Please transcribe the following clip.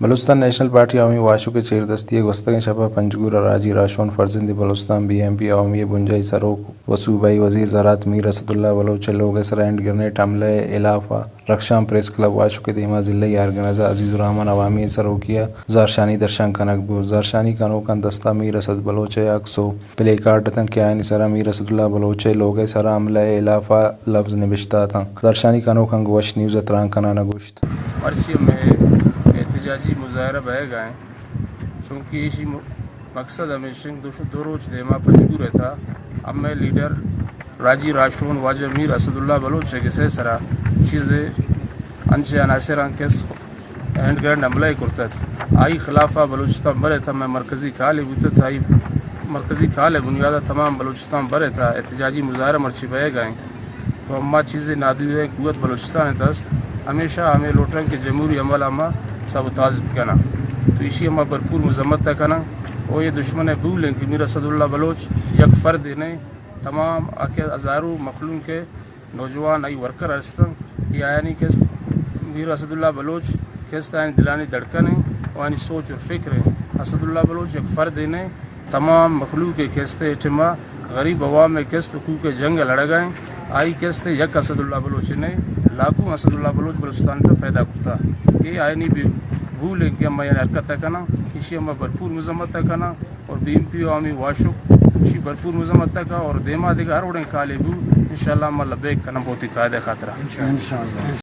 Balochistan national party عوامی واشو کے چیر دستی گستگیں شبہ پنجگورہ راجی راشون فرزند بلوچستان بی ایم پی عوامی بنجائی سروک و صوبائی وزیر زراعت میر اسد اللہ بلوچ لوگ سرینڈ گرنیٹ عملہ علاقہ رخشام پریس کلب واشو کے دیما ضلعی آرگنائزر عزیز الرحمان عوامی سروکیہ زارشانی درشان کنک بو زارشانی کنوکن دستہ میر اسد بلوچ اکسو پلے کارڈ تن کیا سرا میر اسد اللہ بلوچ لوگ سرا عملہ علاقہ لفظ نبشتہ تھا زارشانی کنوکن گوش نیوز اتران کنانا گوشت مرچی میں احتجاجی مظاہرہ بہ گئے چونکہ اسی مقصد ہمیشہ دو روز دیما پنجگور تھا اب میں لیڈر راجی راشون واجہ میر اسد اللہ بلوچ کے سے سرا چیزیں انچے عناصران کے اینڈ گرینڈ عملہ کرتا آئی خلافہ بلوچستان برے تھا میں مرکزی کھالے بوتا تھا مرکزی کھالے بنیادہ تمام بلوچستان برے تھا احتجاجی مظاہرہ مرچی بہ گئے تو اما چیزیں نادود ہیں قوت بلوچستان دست ہمیشہ ہمیں لوٹرن کے جمہوری عمل اما سابوتاز کنا تو اسی اما بھرپور مذمت کنا اور یہ دشمن بولیں کہ میر اسد اللہ بلوچ یک فرد نہیں تمام آکے ہزاروں مخلوم کے نوجوان ای ورکر ہستن یہ آیانی کہ میر اسد اللہ بلوچ کہستا ہے دلانی دھڑکن ہے وانی سوچ اور فکر ہے اسد اللہ بلوچ یک فرد نہیں تمام مخلوق کے کہستے اٹھما غریب عوام میں کہست حقوق جنگ لڑ گئے آئی کہستے یک اسد اللہ بلوچ نے لاکھوں اسد اللہ بلوچ بلوچستان کا پیدا کرتا یہ آئینی بھی بھولیں کہ ہم یہ حرکت کنا اسی ہم بھرپور مذمت کنا اور بی ایم پی عوامی واشک اسی بھرپور مذمت کا اور دیما دیگر ہر اڑیں کالے بو انشاءاللہ ہم لبیک کنا بہت ہی قاعدہ خاطرہ